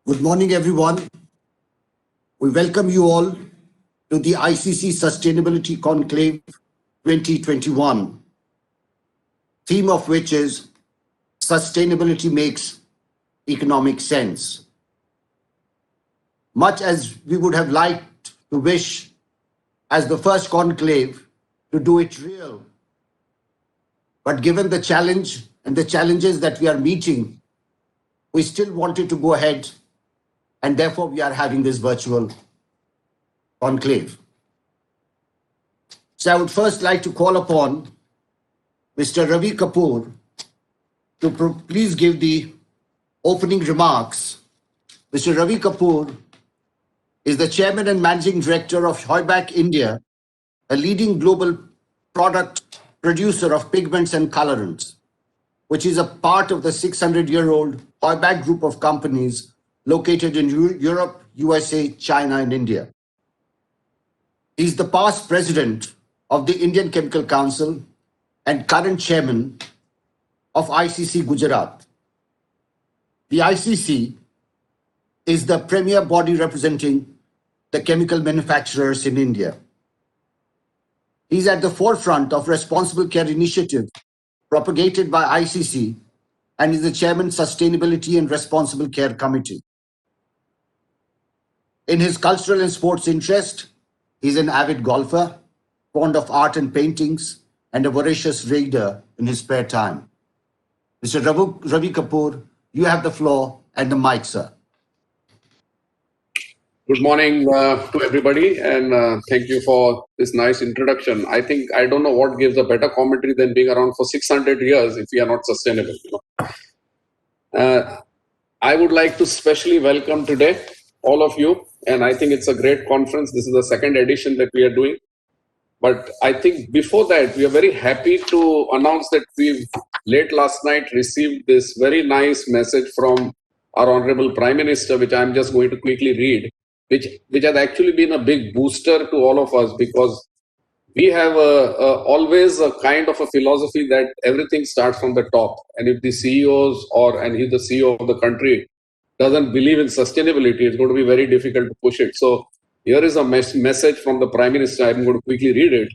Good morning, everyone. We welcome you all to the ICC Sustainability Conclave 2021, theme of which is Sustainability Makes Economic Sense. Much as we would have liked to wish as the first conclave to do it real, but given the challenge and the challenges that we are meeting, we still wanted to go ahead, and therefore we are having this virtual conclave. So I would first like to call upon Mr. Ravi Kapoor to please give the opening remarks. Mr. Ravi Kapoor is the Chairman and Managing Director of Haber India, a leading global product producer of pigments and colorants, which is a part of the 600-year-old Haber group of companies located in Europe, USA, China, and India. He's the past president of the Indian Chemical Council and current chairman of ICC Gujarat. The ICC is the premier body representing the chemical manufacturers in India. He's at the forefront of Responsible Care Initiative propagated by ICC and is the chairman Sustainability and Responsible Care Committee. In his cultural and sports interest, he's an avid golfer, fond of art and paintings, and a voracious reader in his spare time. Mr. Ravi Kapoor, you have the floor and the mic, sir. Good morning to everybody, and thank you for this nice introduction. I don't know what gives a better commentary than being around for 600 years if we are not sustainable. I would like to specially welcome today all of you, and I think it's a great conference. This is the second edition that we are doing. But I think before that, we are very happy to announce that we've late last night received this very nice message from our Honorable Prime Minister, which I'm just going to quickly read, which has actually been a big booster to all of us, because we have always a kind of a philosophy that everything starts from the top. And if the CEOs and he's the CEO of the country doesn't believe in sustainability, it's going to be very difficult to push it. So here is a message from the Prime Minister. I'm going to quickly read it.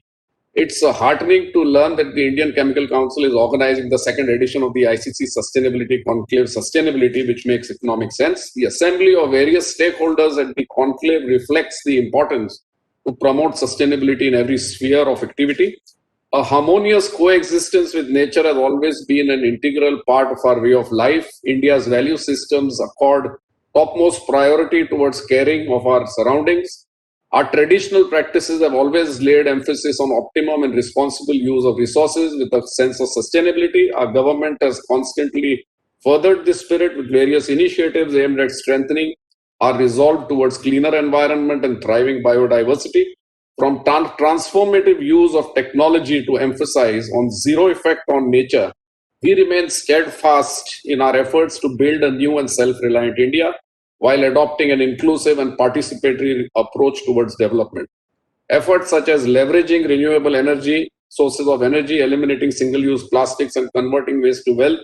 It's heartening to learn that the Indian Chemical Council is organizing the second edition of the ICC Sustainability Conclave Sustainability, which makes economic sense. The assembly of various stakeholders at the conclave reflects the importance to promote sustainability in every sphere of activity. A harmonious coexistence with nature has always been an integral part of our way of life. India's value systems accord topmost priority towards caring of our surroundings. Our traditional practices have always laid emphasis on optimum and responsible use of resources with a sense of sustainability. Our government has constantly furthered this spirit with various initiatives aimed at strengthening our resolve towards cleaner environment and thriving biodiversity. From transformative use of technology to emphasize on zero effect on nature, we remain steadfast in our efforts to build a new and self-reliant India while adopting an inclusive and participatory approach towards development. Efforts such as leveraging renewable energy, sources of energy, eliminating single-use plastics, and converting waste to wealth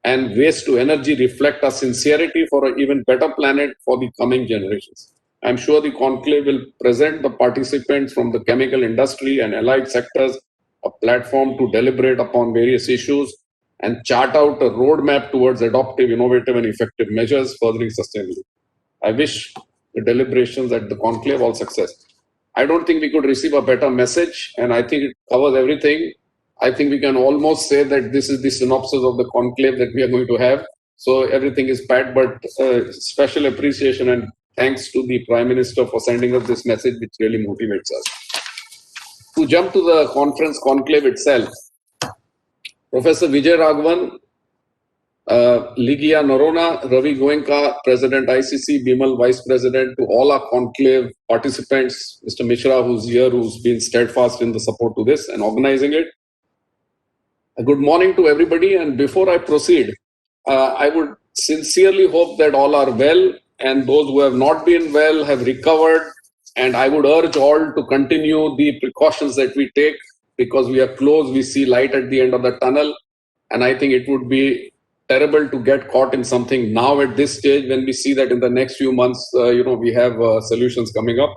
and waste to energy reflect our sincerity for an even better planet for the coming generations. I'm sure the conclave will present the participants from the chemical industry and allied sectors a platform to deliberate upon various issues and chart out a roadmap towards adoptive, innovative, and effective measures furthering sustainability. I wish the deliberations at the conclave all success. I don't think we could receive a better message, and I think it covers everything. I think we can almost say that this is the synopsis of the conclave that we are going to have. So everything is packed, but special appreciation and thanks to the Prime Minister for sending us this message, which really motivates us. To jump to the conference conclave itself, Professor Vijay Raghavan, Ligia Narona, Ravi Goenka, President ICC, Bimal Vice President, to all our conclave participants, Mr. Mishra, who's here, who's been steadfast in the support to this and organizing it. Good morning to everybody. And before I proceed, I would sincerely hope that all are well, and those who have not been well have recovered. And I would urge all to continue the precautions that we take, because we are close, we see light at the end of the tunnel. And I think it would be terrible to get caught in something now at this stage when we see that in the next few months, we have solutions coming up.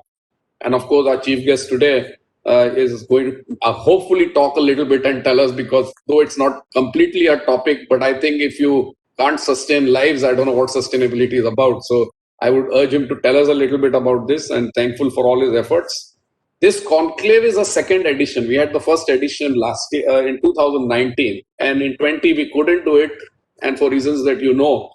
And of course, our chief guest today is going to hopefully talk a little bit and tell us, because though it's not completely a topic, but I think if you can't sustain lives, I don't know what sustainability is about. So I would urge him to tell us a little bit about this, and thankful for all his efforts. This conclave is a second edition. We had the first edition last year in 2019, and in 20 we couldn't do it, and for reasons that you know.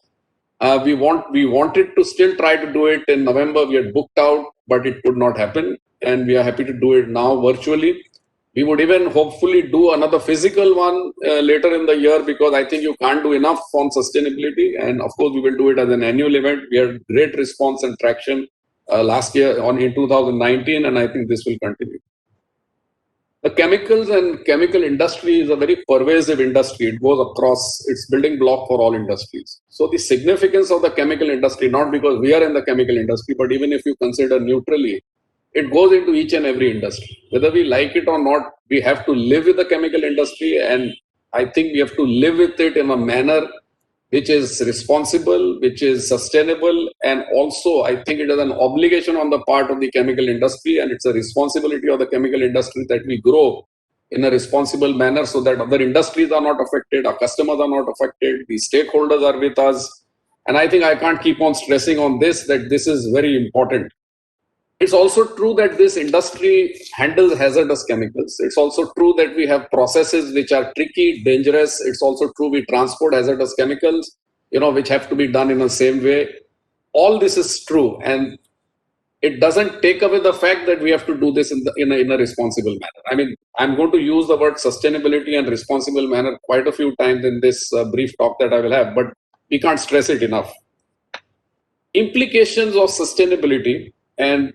We wanted to still try to do it in November. We had booked out, but it could not happen, and we are happy to do it now virtually. We would even hopefully do another physical one later in the year, because I think you can't do enough on sustainability. And of course, we will do it as an annual event. We had great response and traction last year in 2019, and I think this will continue. The chemicals and chemical industry is a very pervasive industry. It goes across, it's building block for all industries. So the significance of the chemical industry, not because we are in the chemical industry, but even if you consider neutrally, it goes into each and every industry. Whether we like it or not, we have to live with the chemical industry, and I think we have to live with it in a manner which is responsible, which is sustainable, and also I think it is an obligation on the part of the chemical industry, and it's a responsibility of the chemical industry that we grow in a responsible manner so that other industries are not affected, our customers are not affected, the stakeholders are with us. And I think I can't keep on stressing on this, that this is very important. It's also true that this industry handles hazardous chemicals. It's also true that we have processes which are tricky, dangerous. It's also true we transport hazardous chemicals, which have to be done in the same way. All this is true, and it doesn't take away the fact that we have to do this in a responsible manner. I mean, I'm going to use the word sustainability and responsible manner quite a few times in this brief talk that I will have, but we can't stress it enough. Implications of sustainability, and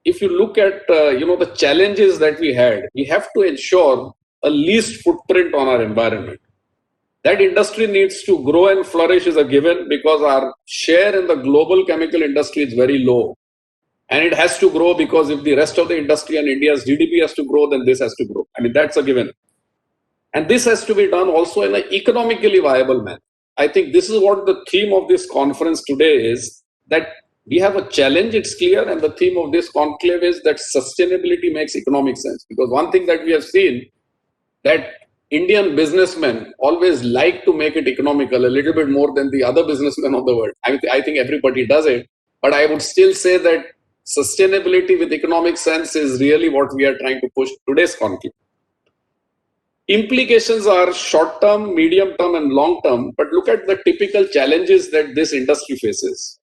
if you look at the challenges that we have to ensure a least footprint on our environment. That industry needs to grow and flourish is a given, because our share in the global chemical industry is very low. And it has to grow, because if the rest of the industry and India's GDP has to grow, then this has to grow. I mean, that's a given. And this has to be done also in an economically viable manner. I think this is what the theme of this conference today is, that we have a challenge, it's clear, and the theme of this conclave is that sustainability makes economic sense. Because one thing that we have seen, that Indian businessmen always like to make it economical a little bit more than the other businessmen of the world. I think everybody does it, but I would still say that sustainability with economic sense is really what we are trying to push today's conclave. Implications are short-term, medium-term, and long-term, but look at the typical challenges that this industry faces.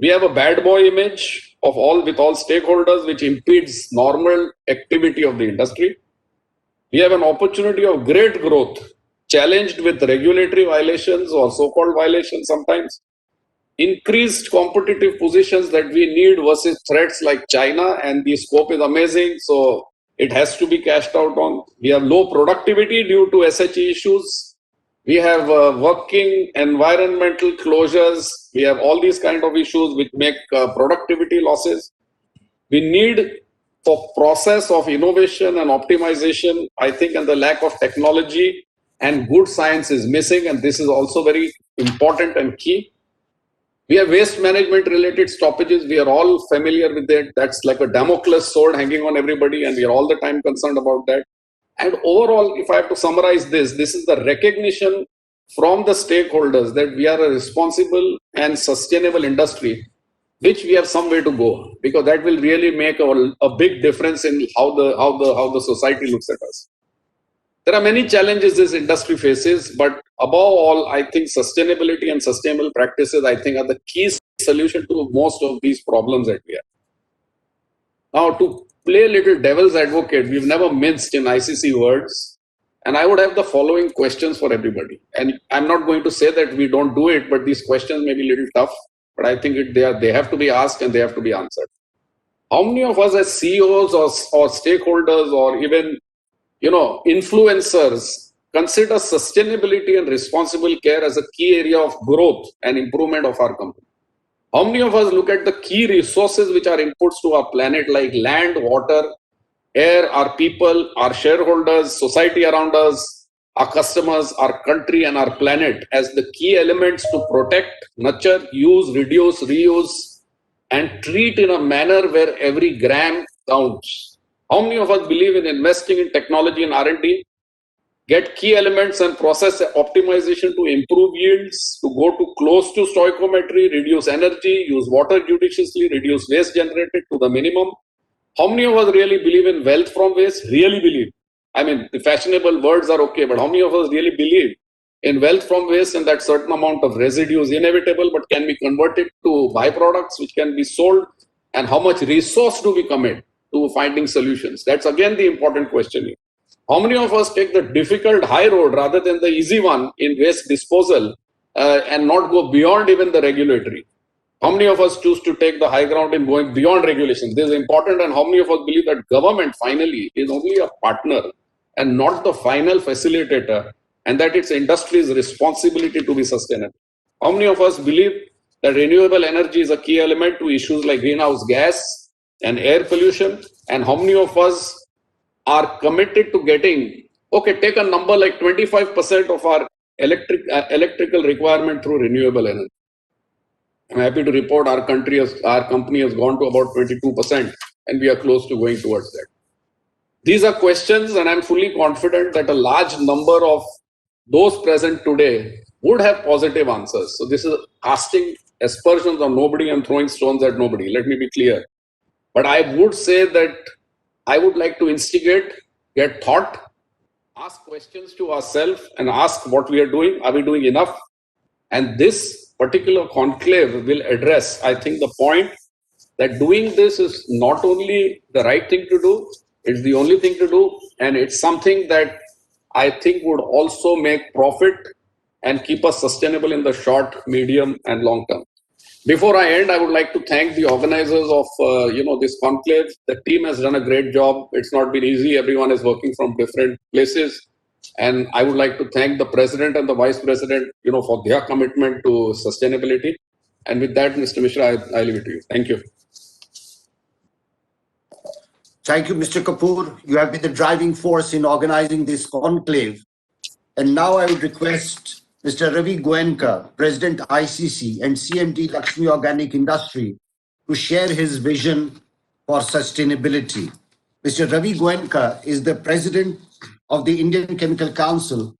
We have a bad boy image with all stakeholders, which impedes normal activity of the industry. We have an opportunity of great growth, challenged with regulatory violations or so-called violations sometimes. Increased competitive positions that we need versus threats like China, and the scope is amazing, so it has to be cashed out on. We have low productivity due to SHE issues. We have working environmental closures. We have all these kind of issues which make productivity losses. We need for process of innovation and optimization, I think, and the lack of technology and good science is missing, and this is also very important and key. We have waste management related stoppages. We are all familiar with that. That's like a Damocles sword hanging on everybody, and we are all the time concerned about that. And overall, if I have to summarize this is the recognition from the stakeholders that we are a responsible and sustainable industry, which we have some way to go, because that will really make a big difference in how the society looks at us. There are many challenges this industry faces, but above all, I think sustainability and sustainable practices, I think, are the key solution to most of these problems that we have. Now, to play a little devil's advocate, we've never minced in ICC words, and I would have the following questions for everybody. And I'm not going to say that we don't do it, but these questions may be a little tough, but I think they have to be asked and they have to be answered. How many of us as CEOs or stakeholders or even influencers consider sustainability and responsible care as a key area of growth and improvement of our company? How many of us look at the key resources which are inputs to our planet, like land, water, air, our people, our shareholders, society around us, our customers, our country, and our planet as the key elements to protect, nurture, use, reduce, reuse, and treat in a manner where every gram counts. How many of us believe in investing in technology and R&D? Get key elements and process optimization to improve yields, to go to close to stoichiometry, reduce energy, use water judiciously, reduce waste generated to the minimum. How many of us really believe in wealth from waste? Really believe. I mean, the fashionable words are okay, but how many of us really believe in wealth from waste and that certain amount of residue is inevitable but can be converted to byproducts which can be sold? And how much resource do we commit to finding solutions? That's again the important question here. How many of us take the difficult high road rather than the easy one in waste disposal and not go beyond even the regulatory? How many of us choose to take the high ground in going beyond regulations? This is important. And how many of us believe that government finally is only a partner and not the final facilitator, and that it's industry's responsibility to be sustainable? How many of us believe that renewable energy is a key element to issues like greenhouse gas and air pollution? And how many of us are committed to getting, okay, take a number like 25% of our electrical requirement through renewable energy? I'm happy to report our company has gone to about 22%, and we are close to going towards that. These are questions, and I'm fully confident that a large number of those present today would have positive answers. So this is casting aspersions on nobody and throwing stones at nobody. Let me be clear. But I would say that I would like to instigate, get thought, ask questions to ourselves, and ask what we are doing. Are we doing enough? And this particular conclave will address, I think, the point that doing this is not only the right thing to do, it's the only thing to do, and it's something that I think would also make profit and keep us sustainable in the short, medium, and long term. Before I end, I would like to thank the organizers of this conclave. The team has done a great job. It's not been easy. Everyone is working from different places. And I would like to thank the president and the vice president, for their commitment to sustainability. And with that, Mr. Mishra, I leave it to you. Thank you. Thank you, Mr. Kapoor. You have been the driving force in organizing this conclave. And now I would request Mr. Ravi Goenka, President ICC and CMD Lakshmi Organic Industry, to share his vision for sustainability. Mr. Ravi Goenka is the President of the Indian Chemical Council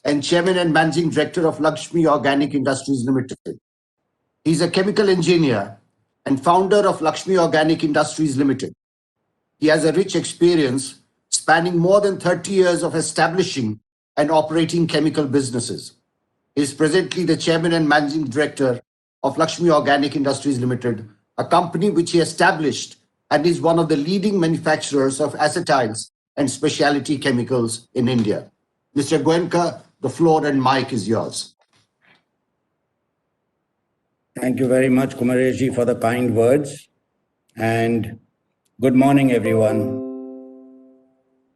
and Chairman and Managing Director of Lakshmi Organic Industries Limited. He's a chemical engineer and founder of Lakshmi Organic Industries Limited. He has a rich experience spanning more than 30 years of establishing and operating chemical businesses. He is presently the Chairman and Managing Director of Lakshmi Organic Industries Limited, a company which he established and is one of the leading manufacturers of acetyls and specialty chemicals in India. Mr. Goenka, the floor and mic is yours. Thank you very much, Kumareshi, for the kind words. And good morning, everyone.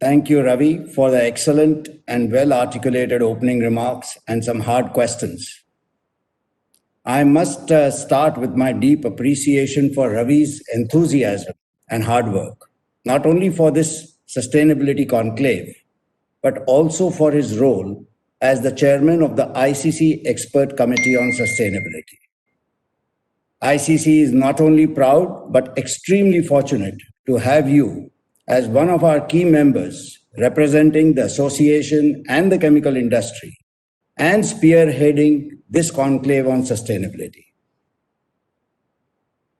Thank you, Ravi, for the excellent and well-articulated opening remarks and some hard questions. I must start with my deep appreciation for Ravi's enthusiasm and hard work, not only for this sustainability conclave, but also for his role as the chairman of the ICC Expert Committee on Sustainability. ICC is not only proud, but extremely fortunate to have you as one of our key members representing the association and the chemical industry and spearheading this conclave on sustainability.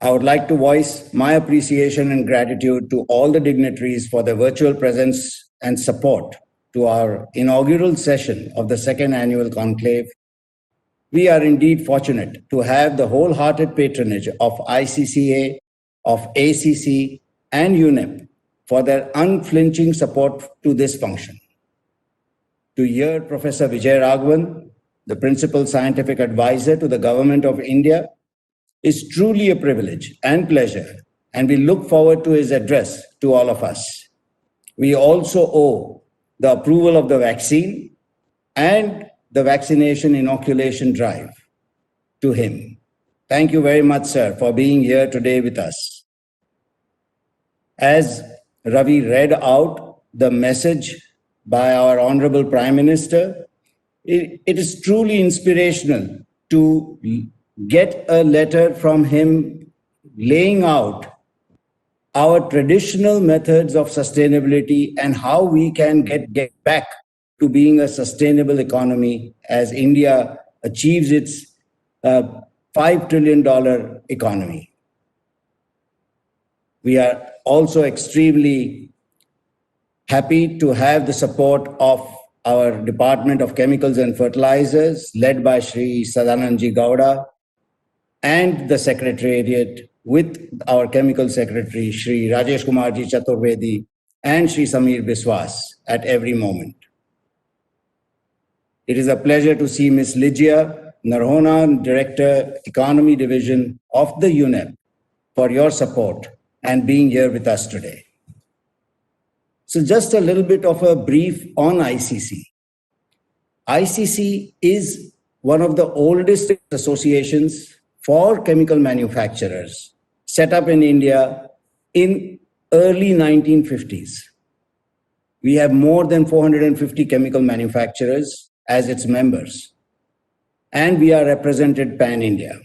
I would like to voice my appreciation and gratitude to all the dignitaries for their virtual presence and support to our inaugural session of the second annual conclave. We are indeed fortunate to have the wholehearted patronage of ICCA, of ACC, and UNEP for their unflinching support to this function. To hear Professor Vijay Raghavan, the Principal Scientific Advisor to the Government of India, is truly a privilege and pleasure, and we look forward to his address to all of us. We also owe the approval of the vaccine and the vaccination inoculation drive to him. Thank you very much, sir, for being here today with us. As Ravi read out the message by our Honorable Prime Minister. It is truly inspirational to get a letter from him laying out our traditional methods of sustainability and how we can get back to being a sustainable economy as India achieves its $5 trillion economy. We are also extremely happy to have the support of our Department of Chemicals and Fertilizers, led by Shri Sadanandji Gowda, and the Secretariat with our Chemical Secretary, Shri Rajesh Kumarji Chaturvedi, and Shri Samir Biswas at every moment. It is a pleasure to see Ms. Lygia Narhona, Director, Economy Division of the UNEP, for your support and being here with us today. So just a little bit of a brief on ICC. ICC is one of the oldest associations for chemical manufacturers, set up in India in early 1950s. We have more than 450 chemical manufacturers as its members, and we are represented pan-India.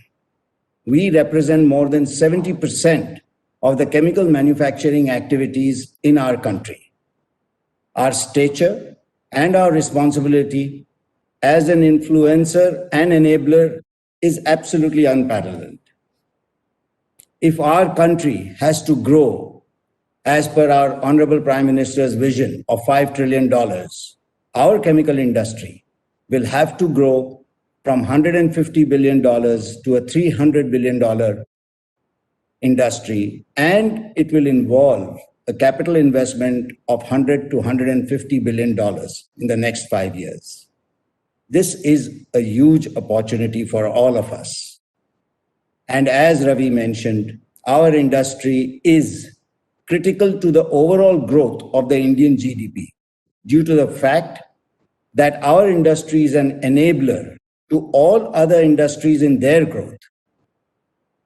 We represent more than 70% of the chemical manufacturing activities in our country. Our stature and our responsibility as an influencer and enabler is absolutely unparalleled. If our country has to grow as per our Honorable Prime Minister's vision of $5 trillion, our chemical industry will have to grow from $150 billion to a $300 billion industry, and it will involve a capital investment of $100 to $150 billion in the next 5 years. This is a huge opportunity for all of us. And as Ravi mentioned, our industry is critical to the overall growth of the Indian GDP due to the fact that our industry is an enabler to all other industries in their growth.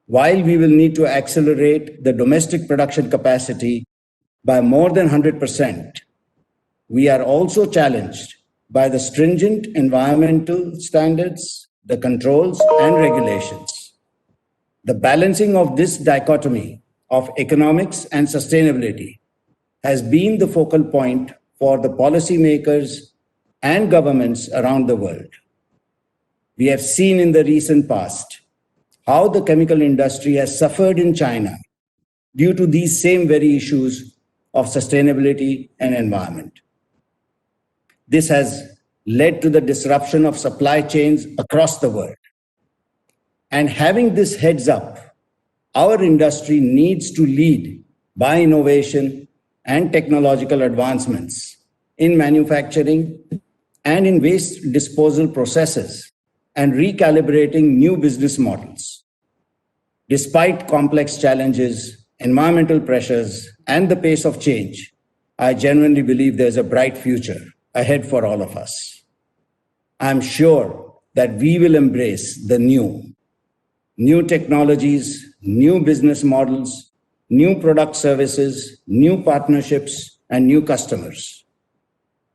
While we will need to accelerate the domestic production capacity by more than 100%, we are also challenged by the stringent environmental standards, the controls, and regulations. The balancing of this dichotomy of economics and sustainability has been the focal point for the policymakers and governments around the world. We have seen in the recent past how the chemical industry has suffered in China due to these same very issues of sustainability and environment. This has led to the disruption of supply chains across the world. And having this heads up, our industry needs to lead by innovation and technological advancements in manufacturing and in waste disposal processes and recalibrating new business models. Despite complex challenges, environmental pressures, and the pace of change, I genuinely believe there's a bright future ahead for all of us. I'm sure that we will embrace the new technologies, new business models, new product services, new partnerships, and new customers.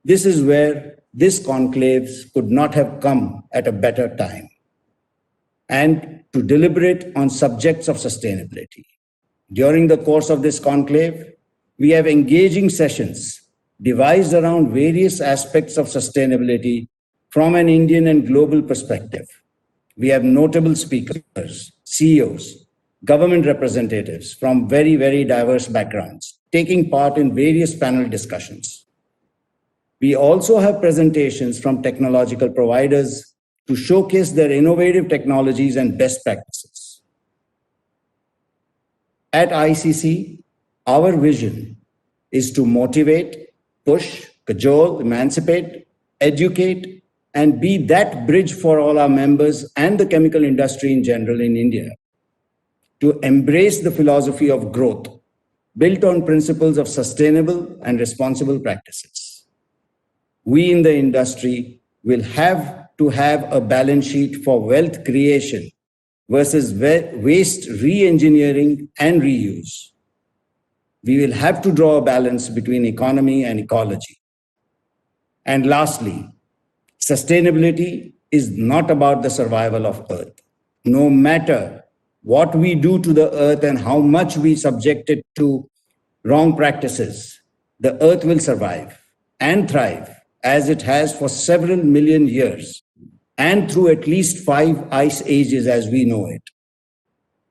This is where this conclave could not have come at a better time, and to deliberate on subjects of sustainability. During the course of this conclave, we have engaging sessions devised around various aspects of sustainability from an Indian and global perspective. We have notable speakers, CEOs, government representatives from very, very diverse backgrounds taking part in various panel discussions. We also have presentations from technological providers to showcase their innovative technologies and best practices. At ICC, our vision is to motivate, push, cajole, emancipate, educate, and be that bridge for all our members and the chemical industry in general in India to embrace the philosophy of growth built on principles of sustainable and responsible practices. We in the industry will have to have a balance sheet for wealth creation versus waste re-engineering and reuse. We will have to draw a balance between economy and ecology. And lastly, sustainability is not about the survival of Earth. No matter what we do to the Earth and how much we subject it to wrong practices, the Earth will survive and thrive as it has for several million years and through at least 5 ice ages as we know it.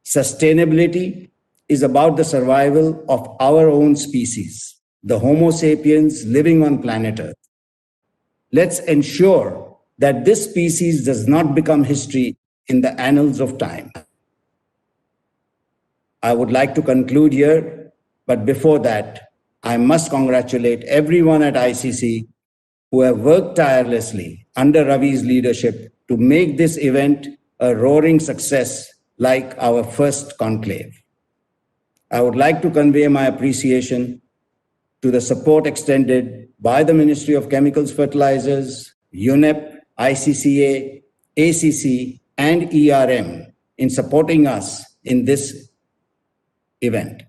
Sustainability is about the survival of our own species, the Homo sapiens living on planet Earth. Let's ensure that this species does not become history in the annals of time. I would like to conclude here, but before that, I must congratulate everyone at ICC who have worked tirelessly under Ravi's leadership to make this event a roaring success like our first conclave. I would like to convey my appreciation to the support extended by the Ministry of Chemicals, Fertilizers, UNEP, ICCA, ACC, and ERM in supporting us in this event.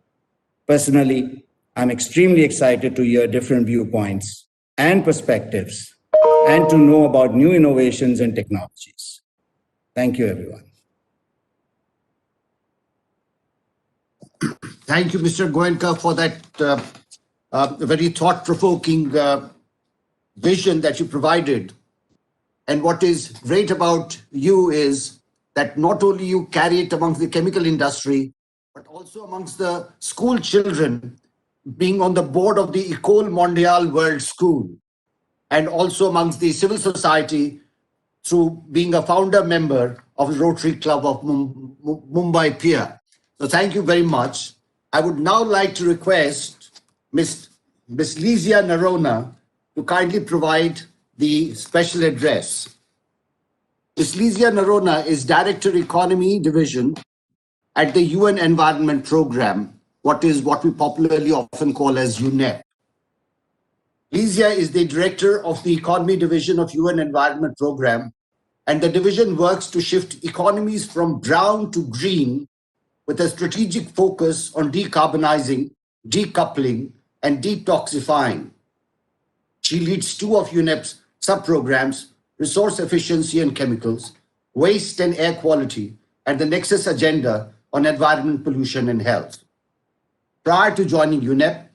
Personally, I'm extremely excited to hear different viewpoints and perspectives and to know about new innovations and technologies. Thank you, everyone. Thank you, Mr. Goenka, for that very thought-provoking vision that you provided. And what is great about you is that not only you carry it amongst the chemical industry, but also amongst the school children, being on the board of the École Mondiale World School, and also amongst the civil society through being a founder member of the Rotary Club of Mumbai Pier. So thank you very much. I would now like to request Ms. Lizia Narona to kindly provide the special address. Ms. Lizia Narona is Director Economy Division at the UN Environment Program, what we popularly often call as UNEP. Lizia is the Director of the Economy Division of UN Environment Program, and the division works to shift economies from brown to green with a strategic focus on decarbonizing, decoupling, and detoxifying. She leads 2 of UNEP's sub-programs, Resource Efficiency and Chemicals, Waste and Air Quality, and the Nexus Agenda on Environment, Pollution, and Health. Prior to joining UNEP,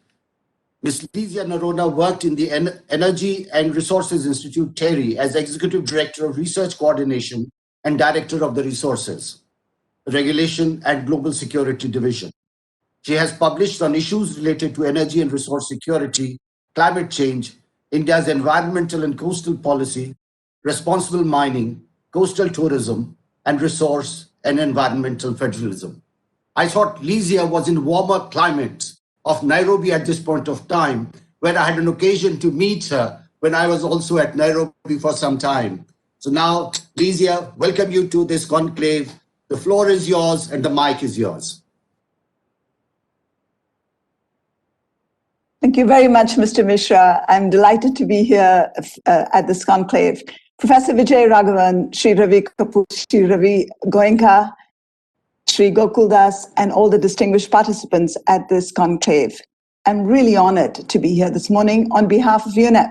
Ms. Lizia Narona worked in the Energy and Resources Institute, TERI, as Executive Director of Research Coordination and Director of the Resources, Regulation and Global Security Division. She has published on issues related to energy and resource security, climate change, India's environmental and coastal policy, responsible mining, coastal tourism, and resource and environmental federalism. I thought Lizia was in warmer climates of Nairobi at this point of time, where I had an occasion to meet her when I was also at Nairobi for some time. So now, Lizia, welcome you to this conclave. The floor is yours and the mic is yours. Thank you very much, Mr. Mishra. I'm delighted to be here at this conclave. Professor Vijay Raghavan, Sri Ravi Kapoor, Sri Ravi Goenka, Sri Gokuldas, and all the distinguished participants at this conclave. I'm really honored to be here this morning on behalf of UNEP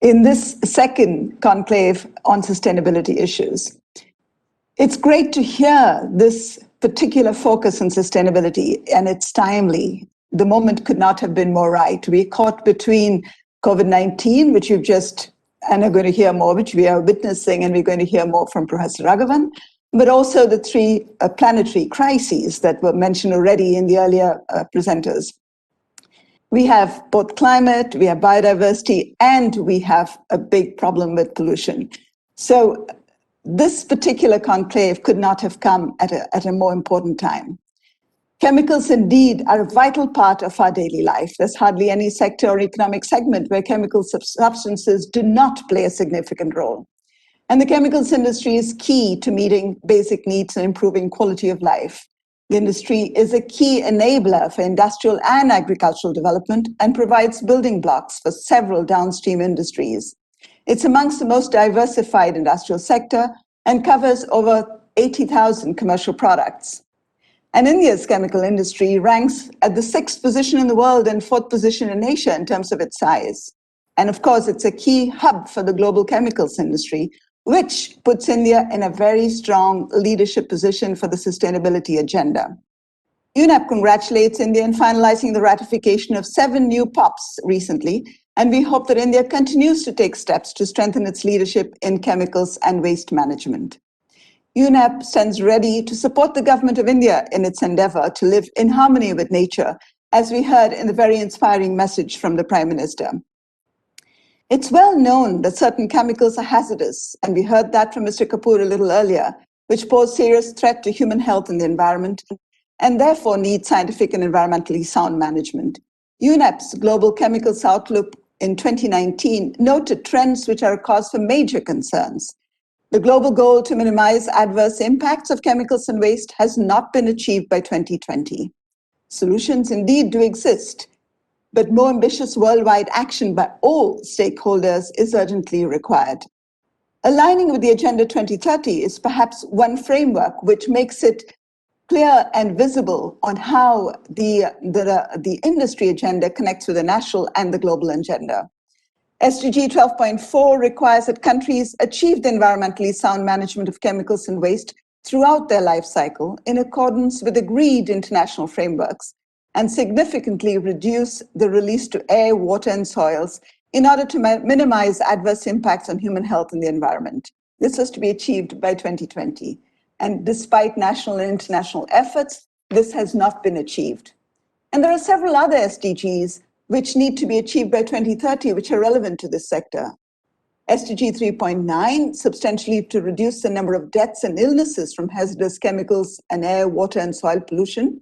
in this second conclave on sustainability issues. It's great to hear this particular focus on sustainability, and it's timely. The moment could not have been more right. We're caught between COVID-19, which you've just and are going to hear more, which we are witnessing, and we're going to hear more from Professor Raghavan, but also the 3 planetary crises that were mentioned already in the earlier presenters. We have both climate, we have biodiversity, and we have a big problem with pollution. So this particular conclave could not have come at a more important time. Chemicals indeed are a vital part of our daily life. There's hardly any sector or economic segment where chemical substances do not play a significant role. And the chemicals industry is key to meeting basic needs and improving quality of life. The industry is a key enabler for industrial and agricultural development and provides building blocks for several downstream industries. It's amongst the most diversified industrial sector and covers over 80,000 commercial products. And India's chemical industry ranks at the 6th position in the world and 4th position in Asia in terms of its size. And of course, it's a key hub for the global chemicals industry, which puts India in a very strong leadership position for the sustainability agenda. UNEP congratulates India in finalizing the ratification of 7 new POPs recently, and we hope that India continues to take steps to strengthen its leadership in chemicals and waste management. UNEP stands ready to support the government of India in its endeavor to live in harmony with nature, as we heard in the very inspiring message from the Prime Minister. It's well known that certain chemicals are hazardous, and we heard that from Mr. Kapoor a little earlier, which pose serious threat to human health and the environment, and therefore need scientific and environmentally sound management. UNEP's Global Chemicals Outlook in 2019 noted trends which are a cause for major concerns. The global goal to minimize adverse impacts of chemicals and waste has not been achieved by 2020. Solutions indeed do exist, but more ambitious worldwide action by all stakeholders is urgently required. Aligning with the Agenda 2030 is perhaps one framework which makes it clear and visible on how the industry agenda connects with the national and the global agenda. SDG 12.4 requires that countries achieve the environmentally sound management of chemicals and waste throughout their life cycle in accordance with agreed international frameworks and significantly reduce the release to air, water, and soils in order to minimize adverse impacts on human health and the environment. This was to be achieved by 2020. And despite national and international efforts, this has not been achieved. And there are several other SDGs which need to be achieved by 2030, which are relevant to this sector. SDG 3.9, substantially to reduce the number of deaths and illnesses from hazardous chemicals and air, water, and soil pollution.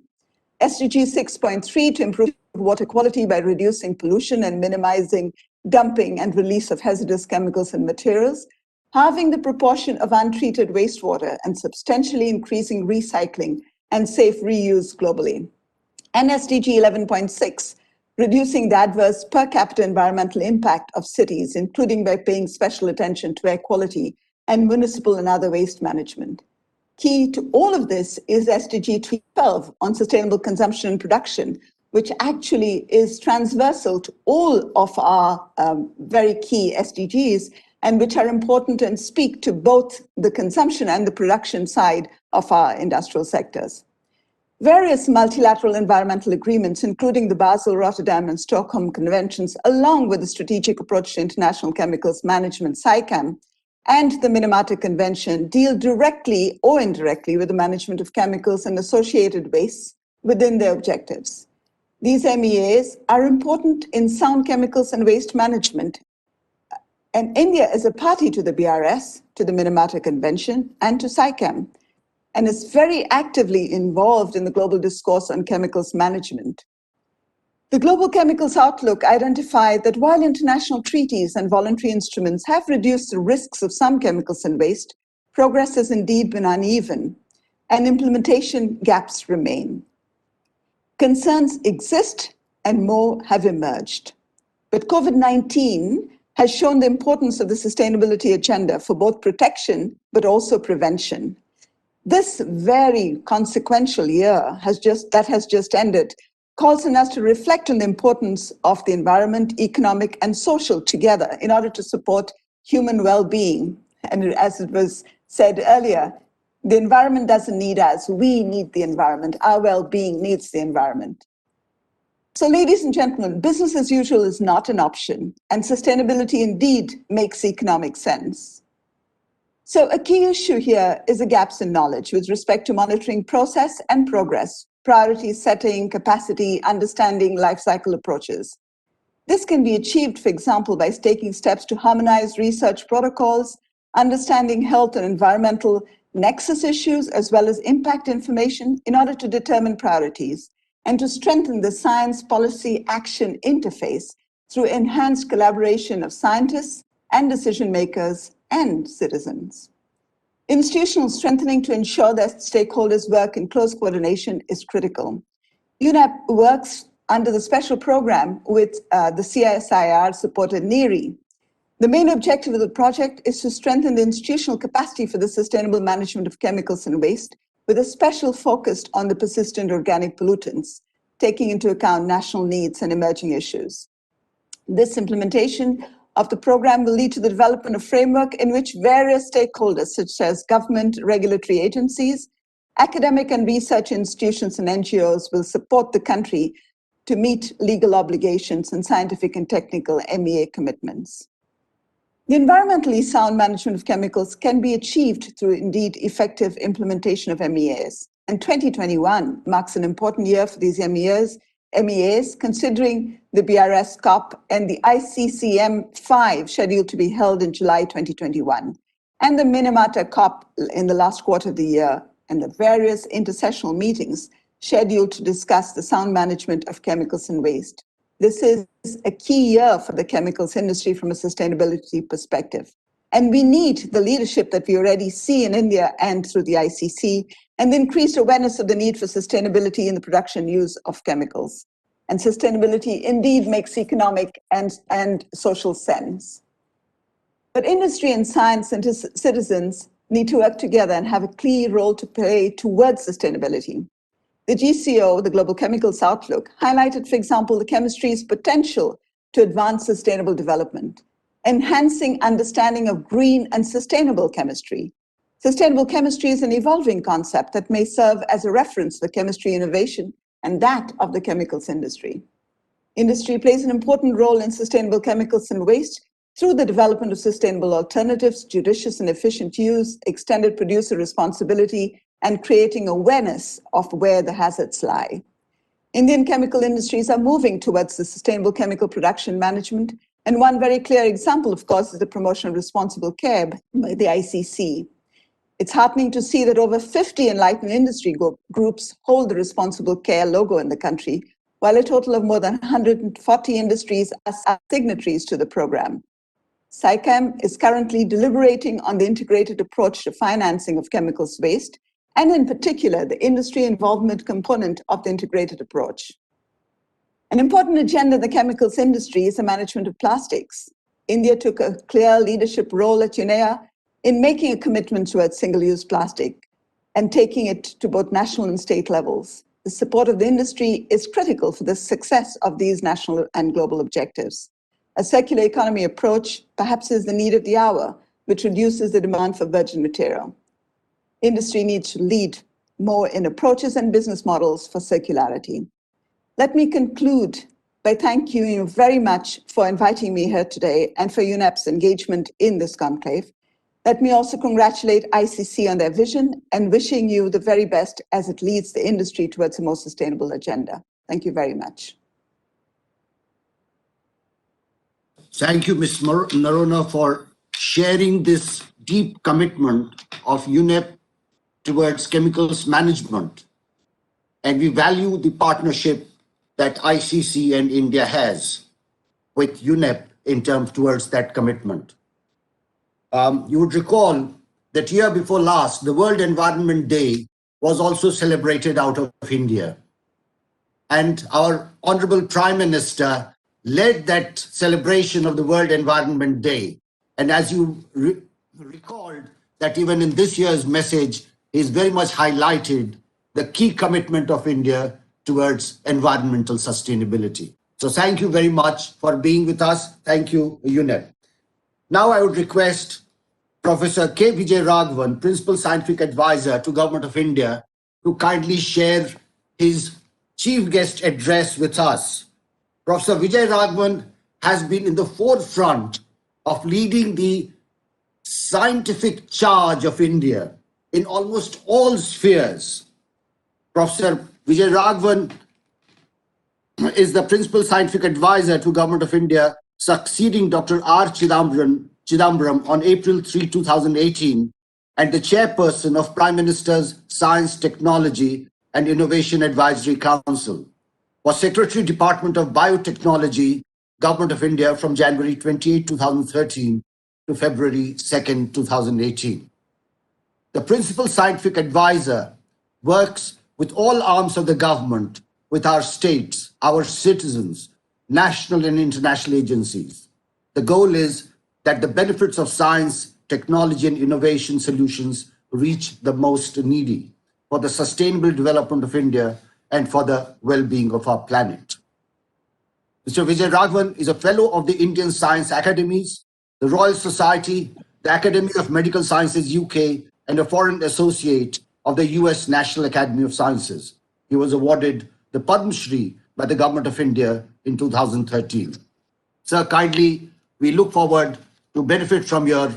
SDG 6.3, to improve water quality by reducing pollution and minimizing dumping and release of hazardous chemicals and materials, halving the proportion of untreated wastewater and substantially increasing recycling and safe reuse globally. And SDG 11.6, reducing the adverse per capita environmental impact of cities, including by paying special attention to air quality and municipal and other waste management. Key to all of this is SDG 12 on sustainable consumption and production, which actually is transversal to all of our very key SDGs and which are important and speak to both the consumption and the production side of our industrial sectors. Various multilateral environmental agreements, including the Basel, Rotterdam, and Stockholm Conventions, along with the Strategic Approach to International Chemicals Management, SICAM, and the Minamata Convention, deal directly or indirectly with the management of chemicals and associated wastes within their objectives. These MEAs are important in sound chemicals and waste management, and India is a party to the BRS, to the Minamata Convention, and to SICAM, and is very actively involved in the global discourse on chemicals management. The Global Chemicals Outlook identified that while international treaties and voluntary instruments have reduced the risks of some chemicals and waste, progress has indeed been uneven, and implementation gaps remain. Concerns exist and more have emerged. But COVID-19 has shown the importance of the sustainability agenda for both protection but also prevention. This very consequential year that has just ended calls on us to reflect on the importance of the environment, economic, and social together in order to support human well-being. And as it was said earlier, the environment doesn't need us, we need the environment. Our well-being needs the environment. So, ladies and gentlemen, business as usual is not an option, and sustainability indeed makes economic sense. So a key issue here is the gaps in knowledge with respect to monitoring process and progress, priority setting, capacity, understanding, life cycle approaches. This can be achieved, for example, by taking steps to harmonize research protocols, understanding health and environmental nexus issues, as well as impact information in order to determine priorities, and to strengthen the science policy action interface through enhanced collaboration of scientists and decision makers and citizens. Institutional strengthening to ensure that stakeholders work in close coordination is critical. UNEP works under the special program with the CSIR-supported NERI. The main objective of the project is to strengthen the institutional capacity for the sustainable management of chemicals and waste, with a special focus on the persistent organic pollutants, taking into account national needs and emerging issues. This implementation of the program will lead to the development of a framework in which various stakeholders, such as government, regulatory agencies, academic and research institutions, and NGOs, will support the country to meet legal obligations and scientific and technical MEA commitments. The environmentally sound management of chemicals can be achieved through indeed effective implementation of MEAs. And 2021 marks an important year for these MEAs, considering the BRS COP and the ICCM 5 scheduled to be held in July 2021, and the Minamata COP in the last quarter of the year, and the various intersessional meetings scheduled to discuss the sound management of chemicals and waste. This is a key year for the chemicals industry from a sustainability perspective. And we need the leadership that we already see in India and through the ICC, and the increased awareness of the need for sustainability in the production and use of chemicals. And sustainability indeed makes economic and social sense. But industry and science and citizens need to work together and have a clear role to play towards sustainability. The GCO, the Global Chemicals Outlook, highlighted, for example, the chemistry's potential to advance sustainable development, enhancing understanding of green and sustainable chemistry. Sustainable chemistry is an evolving concept that may serve as a reference for chemistry innovation and that of the chemicals industry. Industry plays an important role in sustainable chemicals and waste through the development of sustainable alternatives, judicious and efficient use, extended producer responsibility, and creating awareness of where the hazards lie. Indian chemical industries are moving towards the sustainable chemical production management, and one very clear example, of course, is the promotion of responsible care by the ICC. It's heartening to see that over 50 enlightened industry groups hold the responsible care logo in the country, while a total of more than 140 industries are signatories to the program. SciChem is currently deliberating on the integrated approach to financing of chemicals waste, and in particular, the industry involvement component of the integrated approach. An important agenda in the chemicals industry is the management of plastics. India took a clear leadership role at UNEA in making a commitment towards single-use plastic and taking it to both national and state levels. The support of the industry is critical for the success of these national and global objectives. A circular economy approach perhaps is the need of the hour, which reduces the demand for virgin material. Industry needs to lead more in approaches and business models for circularity. Let me conclude by thanking you very much for inviting me here today and for UNEP's engagement in this conclave. Let me also congratulate ICC on their vision and wishing you the very best as it leads the industry towards a more sustainable agenda. Thank you very much. Thank you, Ms. Narona, for sharing this deep commitment of UNEP towards chemicals management. And we value the partnership that ICC and India has with UNEP in terms towards that commitment. You would recall that year before last, the World Environment Day was also celebrated out of India. And our Honorable Prime Minister led that celebration of the World Environment Day. And as you recalled, that even in this year's message, he's very much highlighted the key commitment of India towards environmental sustainability. So thank you very much for being with us. Thank you, UNEP. Now I would request Professor K. Vijay Raghavan, Principal Scientific Advisor to Government of India, to kindly share his chief guest address with us. Professor Vijay Raghavan has been in the forefront of leading the scientific charge of India in almost all spheres. Professor Vijay Raghavan is the Principal Scientific Advisor to Government of India, succeeding Dr. R. Chidambaram on April 3, 2018, and the Chairperson of Prime Minister's Science, Technology and Innovation Advisory Council. Was Secretary Department of Biotechnology, Government of India from January 28, 2013 to February 2, 2018. The Principal Scientific Advisor works with all arms of the government, with our states, our citizens, national and international agencies. The goal is that the benefits of science, technology, and innovation solutions reach the most needy for the sustainable development of India and for the well-being of our planet. Mr. Vijay Raghavan is a fellow of the Indian Science Academies, the Royal Society, the Academy of Medical Sciences UK, and a foreign associate of the US National Academy of Sciences. He was awarded the Padma Shri by the Government of India in 2013. Sir, kindly, we look forward to benefit from your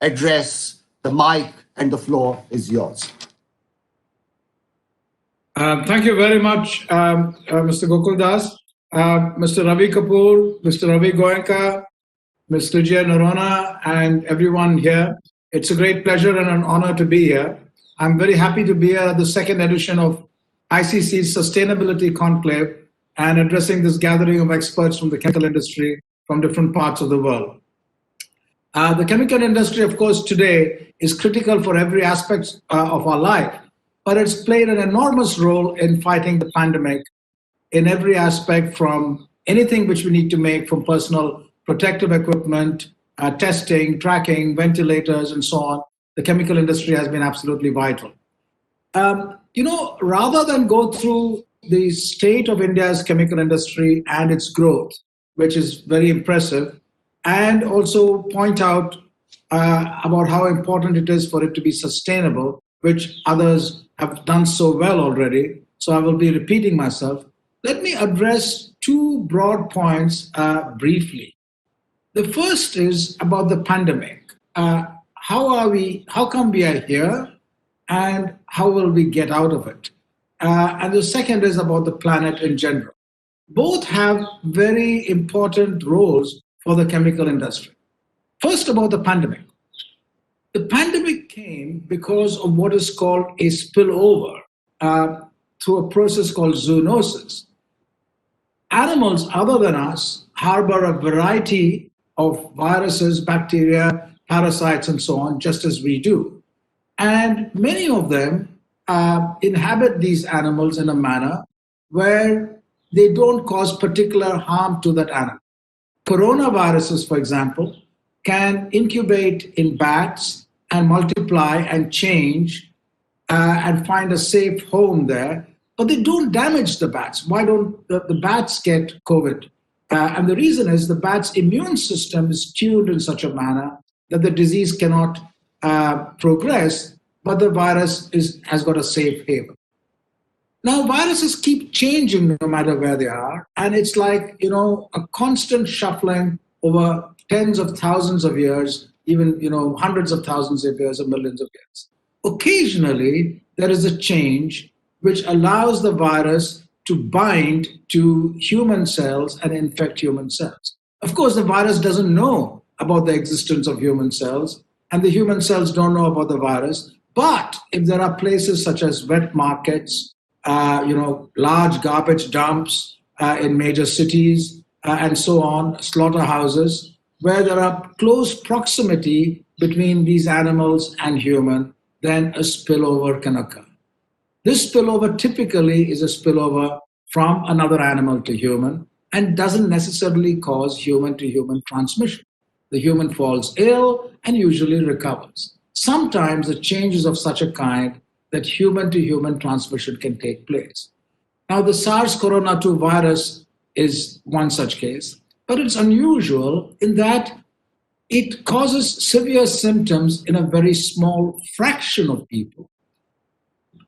address. The mic and the floor is yours. Thank you very much, Mr. Gokuldas, Mr. Ravi Kapoor, Mr. Ravi Goenka, Mr. Jay Narona, and everyone here. It's a great pleasure and an honor to be here. I'm very happy to be here at the second edition of ICC's Sustainability Conclave and addressing this gathering of experts from the chemical industry from different parts of the world. The chemical industry, of course, today is critical for every aspect of our life, but it's played an enormous role in fighting the pandemic in every aspect, from anything which we need to make, from personal protective equipment, testing, tracking, ventilators, and so on. The chemical industry has been absolutely vital. Rather than go through the state of India's chemical industry and its growth, which is very impressive, and also point out about how important it is for it to be sustainable, which others have done so well already. So I will be repeating myself. Let me address two broad points briefly. The first is about the pandemic. How come we are here, and how will we get out of it? And the second is about the planet in general. Both have very important roles for the chemical industry. First, about the pandemic. The pandemic came because of what is called a spillover through a process called zoonosis. Animals other than us harbor a variety of viruses, bacteria, parasites, and so on, just as we do. And many of them inhabit these animals in a manner where they don't cause particular harm to that animal. Coronaviruses, for example, can incubate in bats and multiply and change and find a safe home there, but they don't damage the bats. Why don't the bats get COVID? And the reason is the bat's immune system is tuned in such a manner that the disease cannot progress, but the virus has got a safe haven. Now, viruses keep changing no matter where they are, and it's like, a constant shuffling over tens of thousands of years, even, hundreds of thousands of years or millions of years. Occasionally, there is a change which allows the virus to bind to human cells and infect human cells. Of course, the virus doesn't know about the existence of human cells, and the human cells don't know about the virus. But if there are places such as wet markets, large garbage dumps in major cities, and so on, slaughterhouses, where there are close proximity between these animals and human, then a spillover can occur. This spillover typically is a spillover from another animal to human and doesn't necessarily cause human-to-human transmission. The human falls ill and usually recovers. Sometimes the change is of such a kind that human-to-human transmission can take place. Now, the SARS-CoV-2 virus is one such case, but it's unusual in that it causes severe symptoms in a very small fraction of people,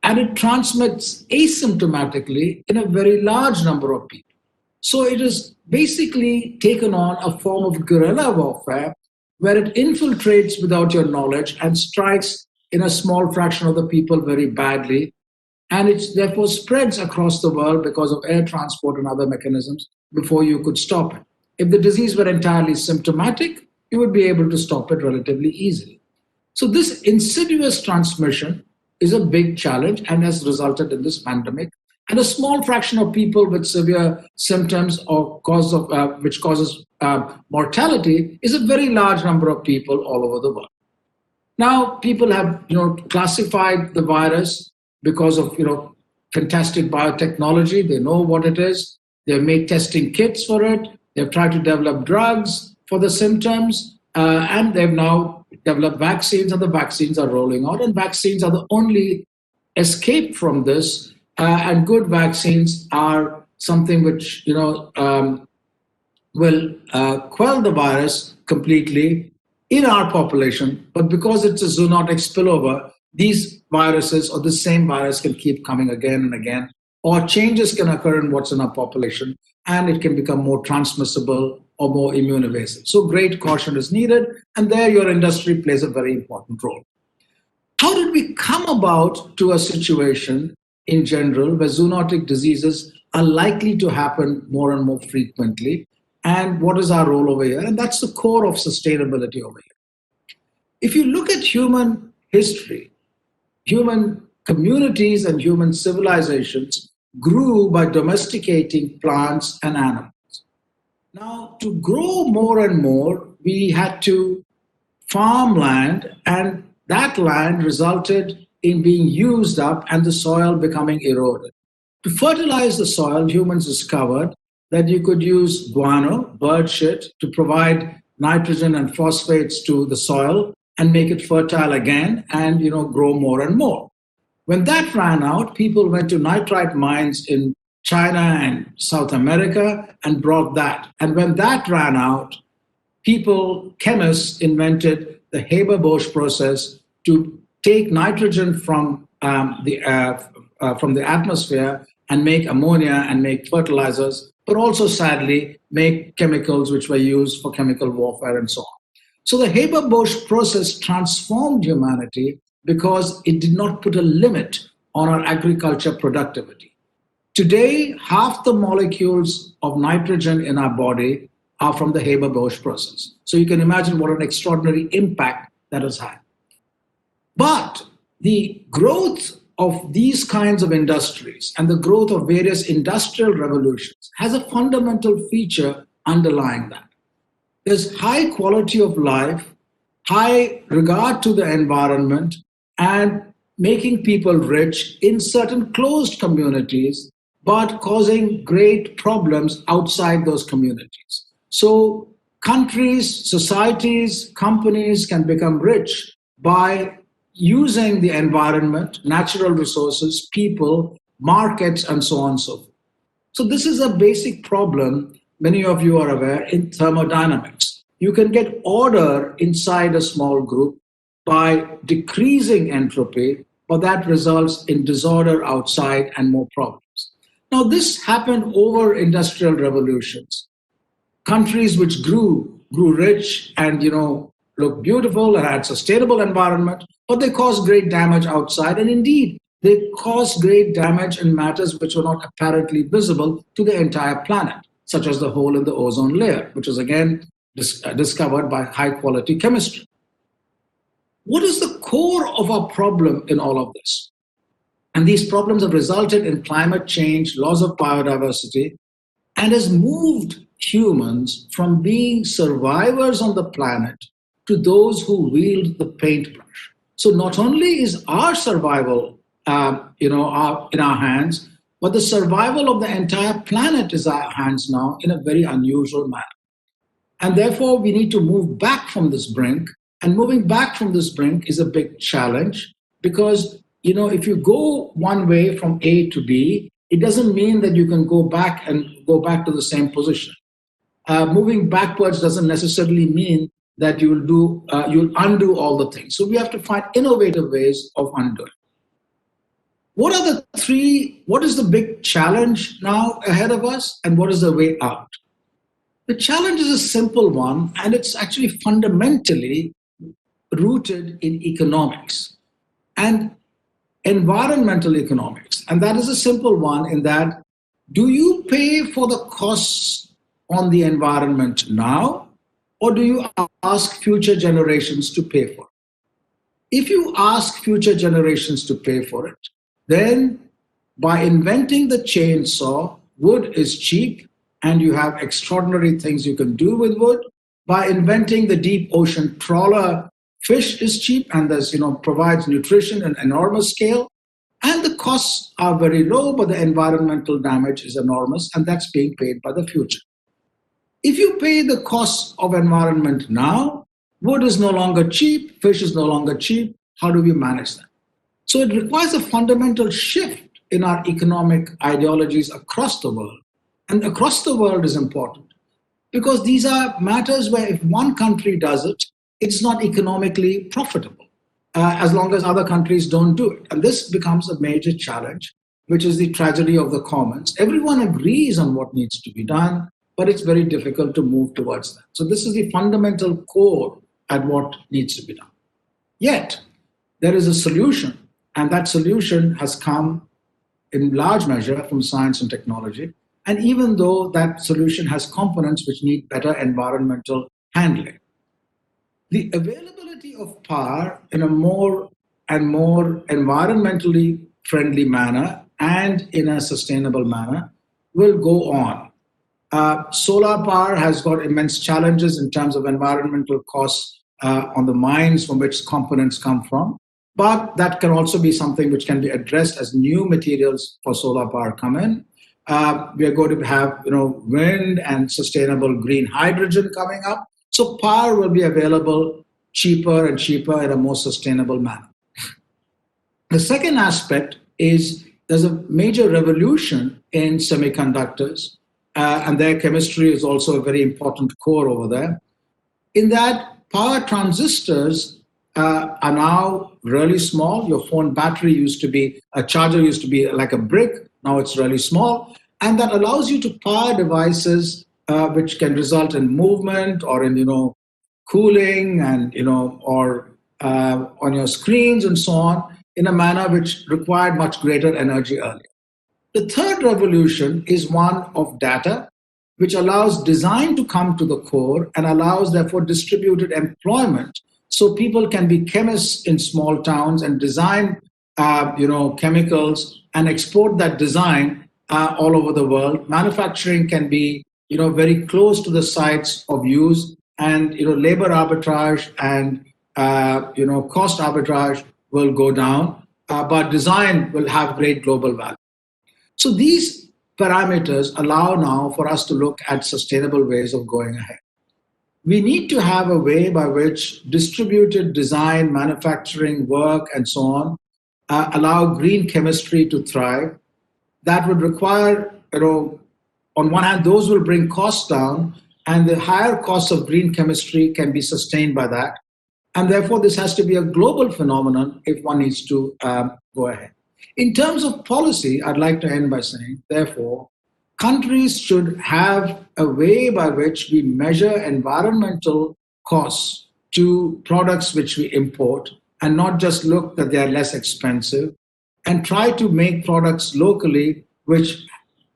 and it transmits asymptomatically in a very large number of people. So it has basically taken on a form of guerrilla warfare where it infiltrates without your knowledge and strikes in a small fraction of the people very badly. And it therefore spreads across the world because of air transport and other mechanisms before you could stop it. If the disease were entirely symptomatic, you would be able to stop it relatively easily. So this insidious transmission is a big challenge and has resulted in this pandemic. And a small fraction of people with severe symptoms or which causes mortality is a very large number of people all over the world. Now, people have classified the virus because of fantastic biotechnology. They know what it is. They've made testing kits for it. They've tried to develop drugs for the symptoms, and they've now developed vaccines, and the vaccines are rolling out. And vaccines are the only escape from this. And good vaccines are something which will quell the virus completely in our population, but because it's a zoonotic spillover, these viruses or the same virus can keep coming again and again, or changes can occur in what's in our population, and it can become more transmissible or more immune evasive. So great caution is needed, and there your industry plays a very important role. How did we come about to a situation in general where zoonotic diseases are likely to happen more and more frequently? And what is our role over here? And that's the core of sustainability over here. If you look at human history, human communities and human civilizations grew by domesticating plants and animals. Now, to grow more and more, we had to farm land, and that land resulted in being used up and the soil becoming eroded. To fertilize the soil, humans discovered that you could use guano, bird shit, to provide nitrogen and phosphates to the soil and make it fertile again and grow more and more. When that ran out, people went to nitrite mines in China and South America and brought that. And when that ran out, chemists invented the Haber-Bosch process to take nitrogen from the atmosphere and make ammonia and make fertilizers, but also sadly make chemicals which were used for chemical warfare and so on. So the Haber-Bosch process transformed humanity because it did not put a limit on our agriculture productivity. Today, half the molecules of nitrogen in our body are from the Haber-Bosch process. So you can imagine what an extraordinary impact that has had. But the growth of these kinds of industries and the growth of various industrial revolutions has a fundamental feature underlying that. There's high quality of life, high regard to the environment, and making people rich in certain closed communities, but causing great problems outside those communities. So countries, societies, companies can become rich by using the environment, natural resources, people, markets, and so on and so forth. So this is a basic problem, many of you are aware, in thermodynamics. You can get order inside a small group by decreasing entropy, but that results in disorder outside and more problems. Now, this happened over industrial revolutions. Countries which grew rich and looked beautiful and had sustainable environment, but they caused great damage outside. And indeed, they caused great damage in matters which were not apparently visible to the entire planet, such as the hole in the ozone layer, which was again discovered by high quality chemistry. What is the core of our problem in all of this? And these problems have resulted in climate change, loss of biodiversity, and has moved humans from being survivors on the planet to those who wield the paintbrush. So not only is our survival in our hands, but the survival of the entire planet is in our hands now in a very unusual manner. And therefore, we need to move back from this brink. And moving back from this brink is a big challenge because if you go one way from A to B, it doesn't mean that you can go back to the same position. Moving backwards doesn't necessarily mean that you'll undo all the things. So we have to find innovative ways of undoing. What is the big challenge now ahead of us, and what is the way out? The challenge is a simple one, and it's actually fundamentally rooted in economics and environmental economics. And that is a simple one in that, do you pay for the costs on the environment now, or do you ask future generations to pay for it? If you ask future generations to pay for it, then by inventing the chainsaw, wood is cheap and you have extraordinary things you can do with wood. By inventing the deep ocean trawler, fish is cheap and provides nutrition in enormous scale. And the costs are very low, but the environmental damage is enormous, and that's being paid by the future. If you pay the costs of environment now, wood is no longer cheap, fish is no longer cheap. How do we manage that? So it requires a fundamental shift in our economic ideologies across the world. And across the world is important. because these are matters where if one country does it, it's not economically profitable as long as other countries don't do it. And this becomes a major challenge, which is the tragedy of the commons. Everyone agrees on what needs to be done, but it's very difficult to move towards that. So this is the fundamental core at what needs to be done. Yet, there is a solution, and that solution has come in large measure from science and technology. And even though that solution has components which need better environmental handling, the availability of power in a more and more environmentally friendly manner and in a sustainable manner will go on. Solar power has got immense challenges in terms of environmental costs on the mines from which components come from, but that can also be something which can be addressed as new materials for solar power come in. We are going to have wind and sustainable green hydrogen coming up. So power will be available cheaper and cheaper in a more sustainable manner. The second aspect is there's a major revolution in semiconductors, and their chemistry is also a very important core over there. In that, power transistors are now really small. Your phone battery a charger used to be like a brick. Now it's really small. And that allows you to power devices which can result in movement or in, cooling and, or on your screens and so on in a manner which required much greater energy earlier. The third revolution is one of data, which allows design to come to the core and allows, therefore, distributed employment. So people can be chemists in small towns and design, chemicals and export that design all over the world. Manufacturing can be, very close to the sites of use, and labor arbitrage and cost arbitrage will go down, but design will have great global value. So these parameters allow now for us to look at sustainable ways of going ahead. We need to have a way by which distributed design, manufacturing, work, and so on allow green chemistry to thrive. That would require, on one hand, those will bring costs down, and the higher costs of green chemistry can be sustained by that. And therefore, this has to be a global phenomenon if one needs to go ahead. In terms of policy, I'd like to end by saying, therefore, countries should have a way by which we measure environmental costs to products which we import and not just look that they are less expensive, and try to make products locally which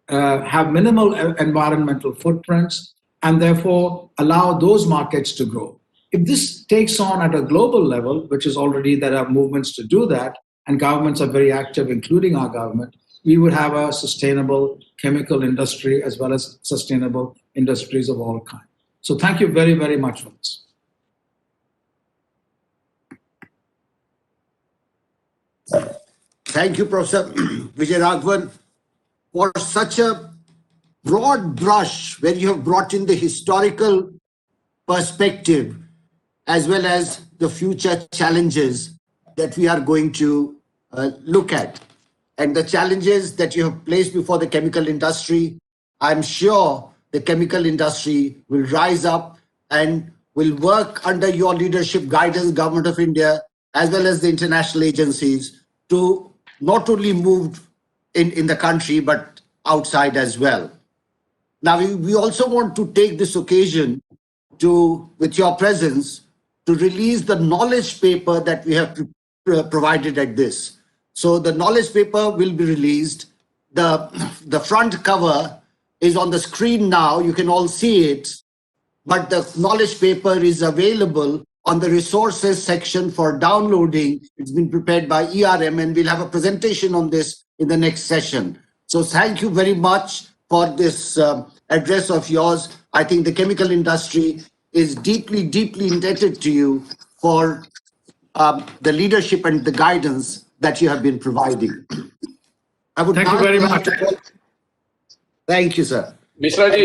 have minimal environmental footprints and therefore allow those markets to grow. If this takes on at a global level, which is already there are movements to do that, and governments are very active, including our government, we would have a sustainable chemical industry as well as sustainable industries of all kinds. So thank you very, very much for this. Thank you, Professor Vijay Raghavan, for such a broad brush where you have brought in the historical perspective as well as the future challenges that we are going to look at. And the challenges that you have placed before the chemical industry, I'm sure the chemical industry will rise up and will work under your leadership, guidance, Government of India, as well as the international agencies to not only move in the country, but outside as well. Now, we also want to take this occasion to, with your presence, to release the knowledge paper that we have provided at this. So the knowledge paper will be released. The front cover is on the screen now. You can all see it. But the knowledge paper is available on the resources section for downloading. It's been prepared by ERM, and we'll have a presentation on this in the next session. So thank you very much for this address of yours. I think the chemical industry is deeply, deeply indebted to you for the leadership and the guidance that you have been providing. I would Thank you very much. Thank you, sir. Mishraji,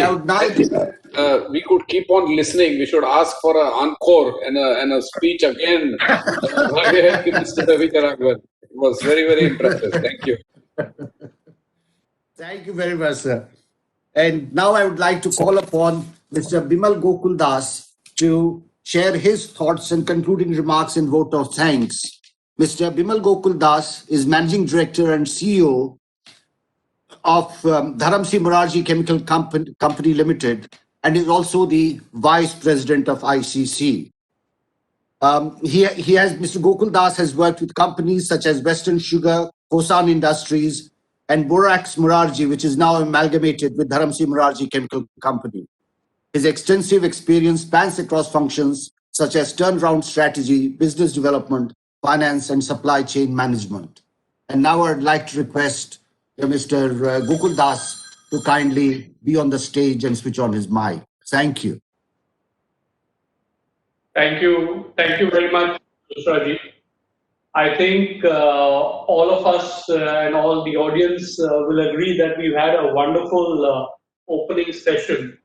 we could keep on listening. We should ask for an encore and a speech again. Mr. It was very, very impressive. Thank you. Thank you very much, sir. And now I would like to call upon Mr. Bimal Gokuldas to share his thoughts and concluding remarks and vote of thanks. Mr. Bimal Gokuldas is Managing Director and CEO of Dharamsi Morarji Chemical Company Limited and is also the Vice President of ICC. Mr. Gokuldas has worked with companies such as Western Sugar, Kosan Industries, and Borax Morarji, which is now amalgamated with Dharamsi Morarji Chemical Company. His extensive experience spans across functions such as turnaround strategy, business development, finance, and supply chain management. And now I'd like to request Mr. Gokuldas to kindly be on the stage and switch on his mic. Thank you. Thank you. Thank you very much, Raji. I think all of us and all the audience will agree that we've had a wonderful opening session.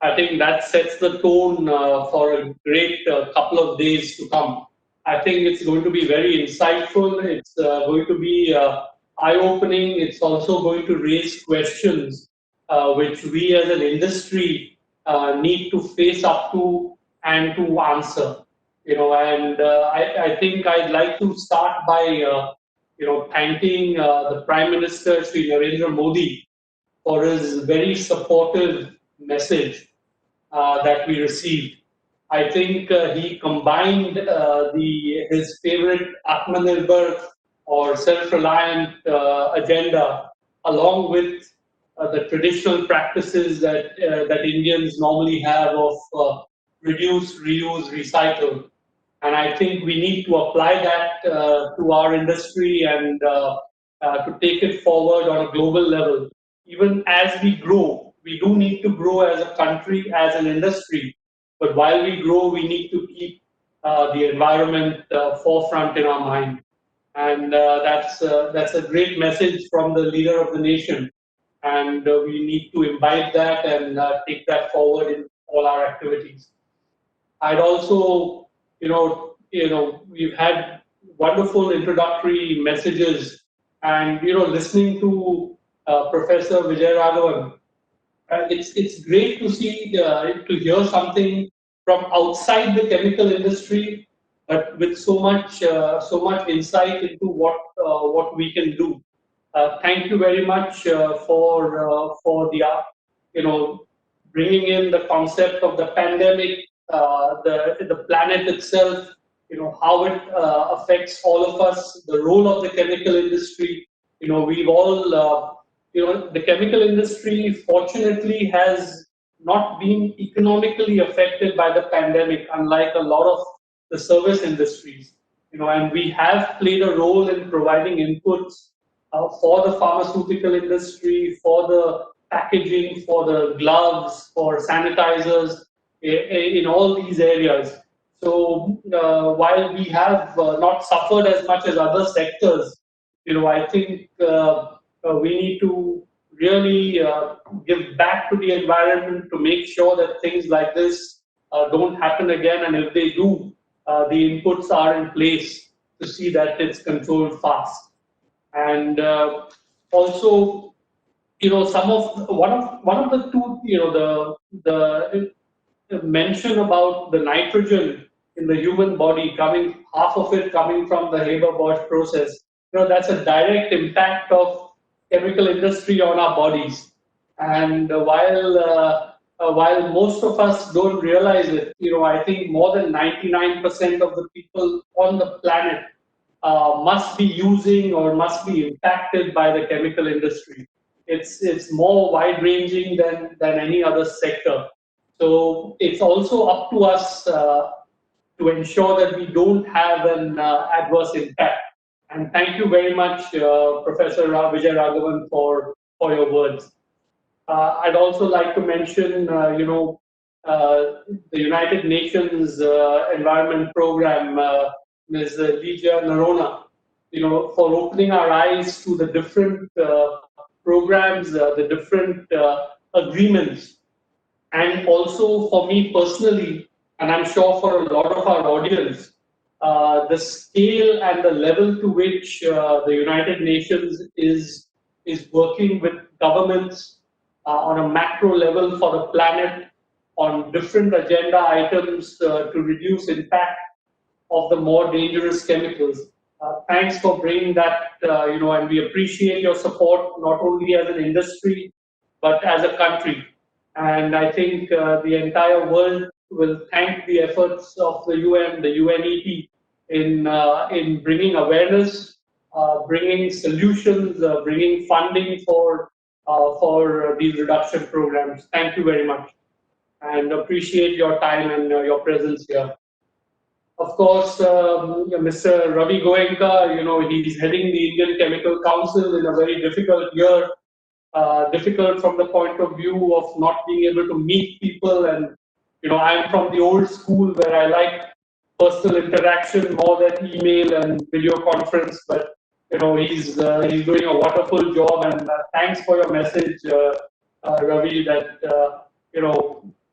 I think that sets the tone for a great couple of days to come. I think it's going to be very insightful. It's going to be eye-opening. It's also going to raise questions which we as an industry need to face up to and to answer. And I think I'd like to start by thanking the Prime Minister Sri Narendra Modi for his very supportive message that we received. I think he combined his favorite Atmanirbhar or self-reliant agenda along with the traditional practices that Indians normally have of reduce, reuse, recycle. And I think we need to apply that to our industry and to take it forward on a global level. Even as we grow, we do need to grow as a country, as an industry. But while we grow, we need to keep the environment forefront in our mind. And that's a great message from the leader of the nation. And we need to imbibe that and take that forward in all our activities. I'd also, we've had wonderful introductory messages, and listening to Professor Vijay Raghavan, it's great to see to hear something from outside the chemical industry, but with so much insight into what we can do. Thank you very much for the bringing in the concept of the pandemic, the planet itself, how it affects all of us, the role of the chemical industry. We've all, the chemical industry fortunately has not been economically affected by the pandemic, unlike a lot of the service industries. And we have played a role in providing inputs for the pharmaceutical industry, for the packaging, for the gloves, for sanitizers, in all these areas. So while we have not suffered as much as other sectors, I think we need to really give back to the environment to make sure that things like this don't happen again. And if they do, the inputs are in place to see that it's controlled fast. And also, one of the two, the mention about the nitrogen in the human body half of it coming from the Haber-Bosch process. That's a direct impact of chemical industry on our bodies. And while most of us don't realize it, I think more than 99% of the people on the planet must be using or must be impacted by the chemical industry. It's more wide-ranging than any other sector. So it's also up to us to ensure that we don't have an adverse impact. And thank you very much, Professor Vijay Raghavan, for your words. I'd also like to mention, the United Nations Environment Program, Ms. Ligia Narona, for opening our eyes to the different programs, the different agreements. And also for me personally, and I'm sure for a lot of our audience, the scale and the level to which the United Nations is working with governments on a macro level for the planet on different agenda items to reduce impact of the more dangerous chemicals. Thanks for bringing that, and we appreciate your support, not only as an industry, but as a country. And I think the entire world will thank the efforts of the UN, the UNEP, in bringing awareness, bringing solutions, bringing funding for these reduction programs. Thank you very much, and appreciate your time and your presence here. Of course, Mr. Ravi Goenka, he's heading the Indian Chemical Council in a very difficult year, difficult from the point of view of not being able to meet people. And, I'm from the old school where I like personal interaction more than email and video conference. But, he's doing a wonderful job. And thanks for your message, Ravi, that,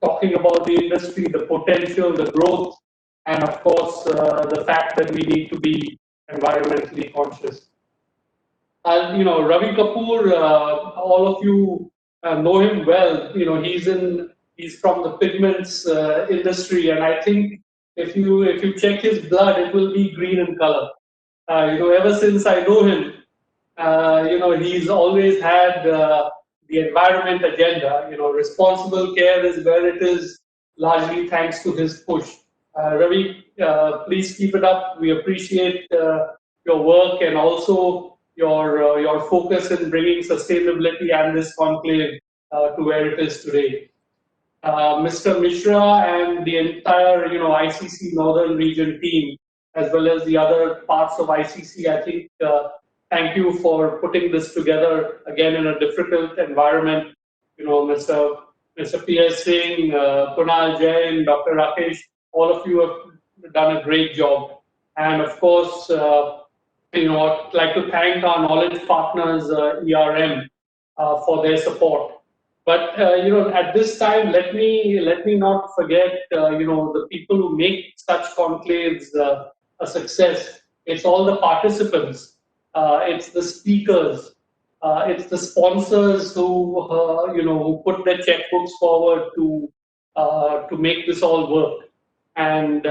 talking about the industry, the potential, the growth, and of course, the fact that we need to be environmentally conscious. And Ravi Kapoor, all of you know him well. He's from the pigments industry, and I think if you check his blood, it will be green in color. Ever since I know him, he's always had the environment agenda. Responsible care is where it is, largely thanks to his push. Ravi, please keep it up. We appreciate your work and also your focus in bringing sustainability and this conclave to where it is today. Mr. Mishra and the entire ICC Northern Region team, as well as the other parts of ICC, I think thank you for putting this together again in a difficult environment. Mr. P.S. Singh, Kunal Jain, Dr. Rakesh, all of you have done a great job. And of course, I'd like to thank our knowledge partners, ERM, for their support. But at this time, let me not forget, the people who make such conclaves a success. It's all the participants, it's the speakers, it's the sponsors who put their checkbooks forward to make this all work. And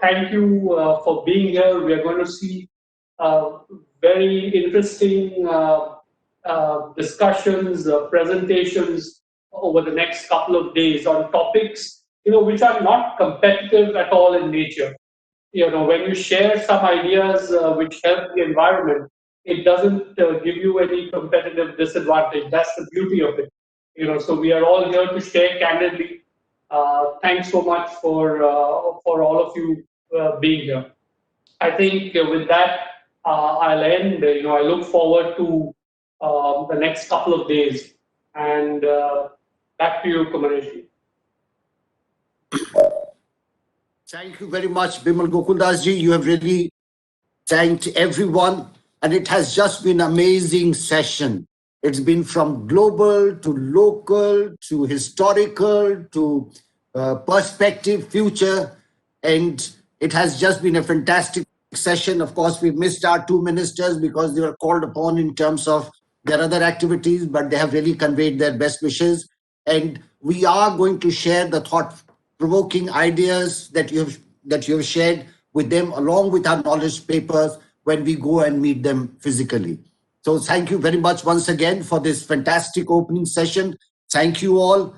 thank you for being here. We are going to see very interesting discussions, presentations over the next couple of days on topics which are not competitive at all in nature. When you share some ideas which help the environment, it doesn't give you any competitive disadvantage. That's the beauty of it. So we are all here to share candidly. Thanks so much for all of you being here. I think with that, I'll end. I look forward to the next couple of days. And back to you, Kumareshi. Thank you very much, Bimal Gokuldas ji. You have really thanked everyone, and it has just been an amazing session. It's been from global to local to historical to perspective, future, and it has just been a fantastic session. Of course, we missed our two ministers because they were called upon in terms of their other activities, but they have really conveyed their best wishes. And we are going to share the thought-provoking ideas that you have shared with them, along with our knowledge papers, when we go and meet them physically. So thank you very much once again for this fantastic opening session. Thank you all.